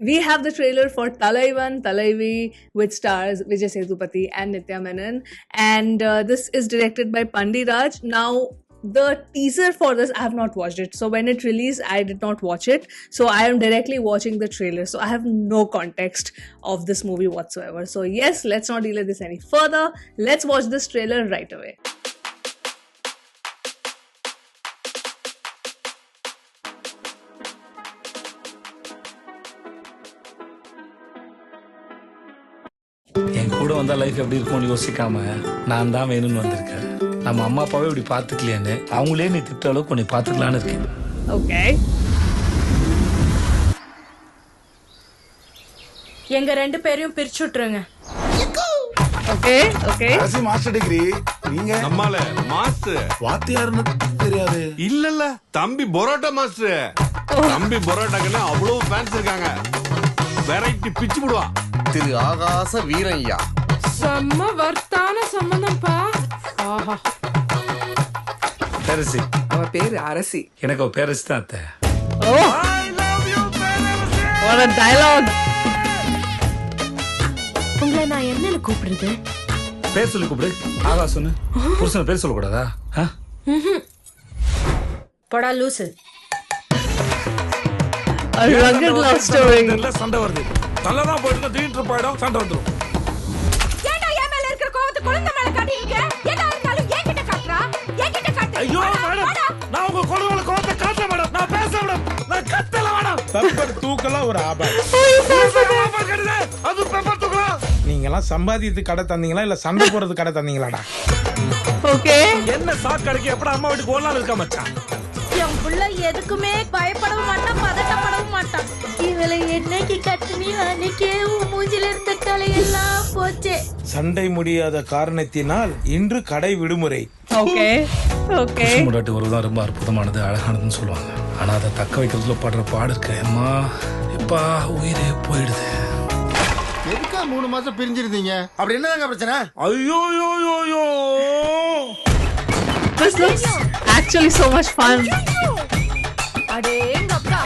we have the trailer for Talaivan Talaivi, which stars Vijay Sethupathi and Nitya Menon, and this is directed by Pandiraj. Now, the teaser for this, I have not watched it. So when it released, I did not watch it. So I am directly watching the trailer. So I have no context of this movie whatsoever. So yes, let's not delay this any further. Let's watch this trailer right away. என் கூட வந்தா life எப்படி இருக்கும்னு யோசிக்காம நான் தான் வேணும்னு வந்திருக்கேன். நம்ம அம்மா அப்பாவே இப்படி பார்த்துக்கலையேன்னு அவங்களே நீ திட்ட அளவுக்கு உன்னை பார்த்துக்கலான்னு இருக்கேன். ஓகே, எங்க ரெண்டு பேரையும் பிரிச்சு விட்டுருங்க. Okay okay. Arasi master degree, நீங்க நம்மால மாஸ்டர் வாத்தியார்னு தெரியாது. இல்ல தம்பி பரோட்டா மாஸ்டர். தம்பி பரோட்டாக்குன்னு அவ்வளவு ஃபேன்ஸ் இருக்காங்க. வெரைட்டி பிச்சு போடுவா. திரு ஆகாச வீரய்யா. செம்ம வர்த்தான சம்பந்தம்ப்பா. ஆஹா, பேரசி. அவ பேரு அரசி. எனக்கு அவ பேரசி தான் அத்தை. Oh, what a dialogue. உங்களை நான் என்னன்னு கூப்பிடுறது? பேர் சொல்லி கூப்பிடு. ஆகாசன்னு புருஷனை பேர் சொல்லக்கூடாதா? படா லூசு. A rugged love story. சண்டை வருது. நல்லதான் போயிட்டு திடீர்னு போயிடும், சண்டை வந்துடும். ஏன்டா என் மேல இருக்கிற கோவத்தை குழந்தை மேல காட்டிட்டீங்க? ஏதா இருந்தாலும் என்கிட்ட காட்டுறா. என்கிட்ட காட்டு. ஐயோ மேடம், நான் உங்க குழந்தைகளை கோவத்தை காட்ட மேடம். நான் பேச மேடம். நான் கத்தல மேடம். பெப்பர் தூக்கலாம் ஒரு ஆபத்து. அது பெப்பர் தூக்கலாம். நீங்கலாம் சம்பாதித்து கடை தந்தீங்களா இல்ல சண்டை போறது கடை தந்தீங்களாடா? ஓகே. என்ன சாக்கு கடைக்கு எப்படா அம்மா வீட்டுக்கு ஒரு நாள் இருக்கா மச்சான்? என் புள்ள எதுக்குமே பயப்படவும் மாட்டான், பதட்டப்படவும் மாட்டான். இவளை என்னைக்கு கட்டுனி அன்னைக்கே மூஞ்சில இருந்த கலையெல்லாம் போச்சே. சண்டை முடியாத காரணத்தினால் இன்று கடை விடுமுறை. Okay okay. முன்னாடி ஒருதான் ரொம்ப அற்புதமானது, அழகானதுன்னு சொல்லுவாங்க. ஆனா அதை தக்க வைக்கிறதுல படுற பாடு இருக்கு அம்மா. இப்ப உயிரே போயிடுது. எதுக்கா 3 மாசம் பிரிஞ்சிருந்தீங்க? அப்படி என்னதாங்க பிரச்சனை? ஐயோ யோ யோ யோ. This looks actually so much fun. அடேங்கப்பா.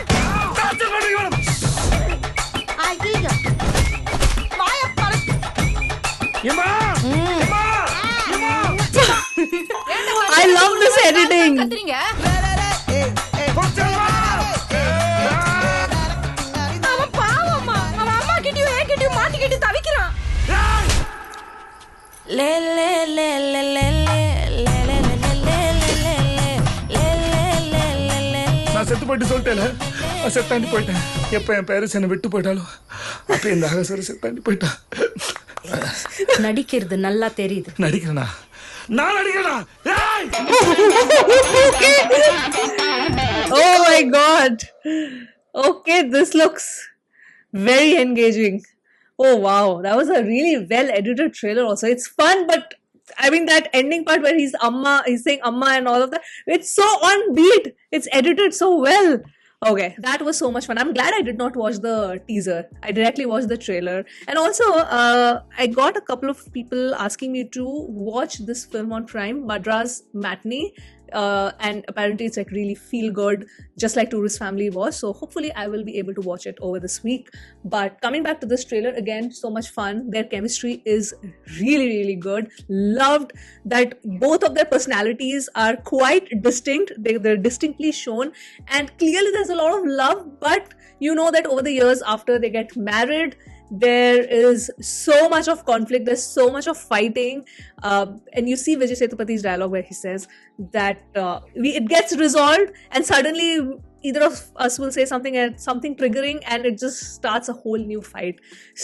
ஐயோ. வாய பாரு. ஏமா ஏமா ஏமா. I love this editing. கத்துறீங்க. அவன் பாவம்மா. அவன் அம்மா கிட்டயும் என்கிட்டயும் மாட்டிக்கிட்டு தவிக்கிறான். லே லே லே லே லே லே லே லே லே லே லே. நான் செத்து போயிட்டு சொல்லிட்டேன். செத்தாண்டி போயிட்டேன். எப்ப என் பேரஸ் என்னை விட்டு போயிட்டாலும் அப்ப இந்த அகசர செத்தாண்டி போயிட்டா. நடிக்கிறது நல்லா தெரியுது. நடிக்கிறேனா? நான் நடிக்கிறேனா? Oh my god. Okay, this looks very engaging. Oh wow, that was a really well edited trailer also. It's fun, but I mean that ending part where he's saying amma and all of that, it's so on beat. It's edited so well. Okay, that was so much fun. I'm glad I did not watch the teaser. I directly watched the trailer. And also, I got a couple of people asking me to watch this film on Prime, Madras Matinee. And apparently it's like really feel good, just like Tourist Family was. So hopefully I will be able to watch it over this week. But coming back to this trailer, again, so much fun. Their chemistry is really, really good. Loved that both of their personalities are quite distinct. They're distinctly shown. And clearly there's a lot of love, but you know that over the years after they get married, there is so much of conflict, there's so much of fighting, and you see Vijay Sethupathiy's dialogue where he says that it gets resolved and suddenly either of us will say something triggering and it just starts a whole new fight.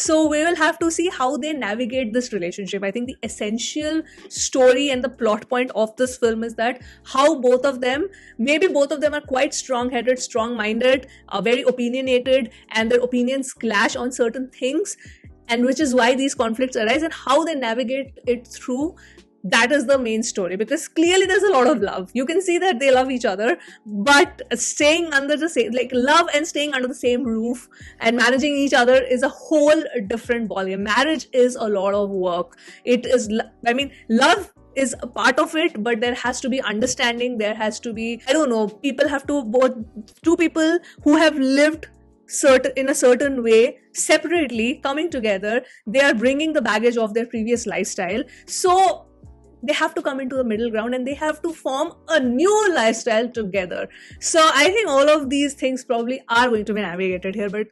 So we will have to see how they navigate this relationship. I think the essential story and the plot point of this film is that how both of them are quite strong-headed, strong-minded, very opinionated, and their opinions clash on certain things, and which is why these conflicts arise, and how they navigate it through. That is the main story, because clearly there's a lot of love. You can see that they love each other, but staying under the same, like love and staying under the same roof and managing each other is a whole different ballgame. Marriage is a lot of work. It is, I mean, love is a part of it, but there has to be understanding. There has to be, I don't know, two people who have lived in a certain way, separately coming together. They are bringing the baggage of their previous lifestyle. So they have to come into the middle ground and they have to form a new lifestyle together. So I think all of these things probably are going to be navigated here, but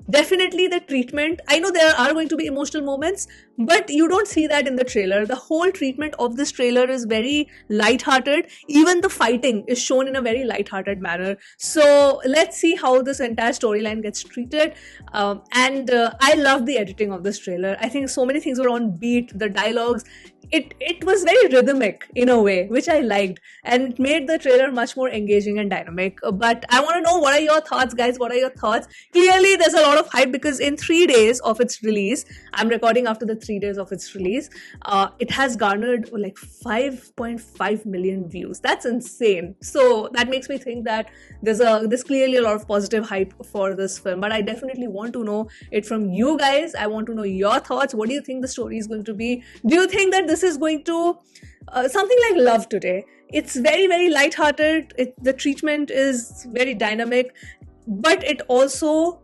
definitely the treatment, I know there are going to be emotional moments, but you don't see that in the trailer. The whole treatment of this trailer is very light-hearted. Even the fighting is shown in a very light-hearted manner. So let's see how this entire storyline gets treated. I love the editing of this trailer. I think so many things were on beat. The dialogues, it was very rhythmic in a way, which I liked, and it made the trailer much more engaging and dynamic. But I want to know, what are your thoughts, guys? What are your thoughts? Clearly there's a lot of hype because in 3 days of its release, I'm recording after the 3 days of its release, it has garnered like 5.5 million views. That's insane. So that makes me think that there's clearly a lot of positive hype for this film. But I definitely want to know it from you guys. I want to know your thoughts. What do you think the story is going to be? Do you think that this is going to something like Love Today? It's very, very light-hearted. The treatment is very dynamic, but it also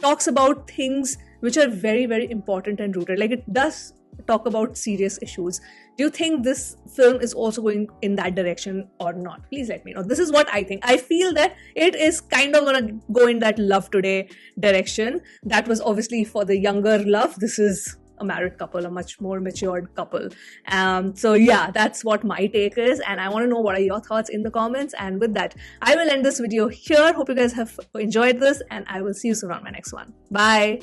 talks about things which are very, very important and rooted. Like, it does talk about serious issues. Do you think this film is also going in that direction or not? Please let me know. This is what I think. I feel that it is kind of gonna go in that Love Today direction. That was obviously for the younger love. This is a married couple, a much more matured couple. So yeah, that's what my take is, and I want to know what are your thoughts in the comments. And with that, I will end this video here. Hope you guys have enjoyed this, and I will see you soon on my next one. Bye.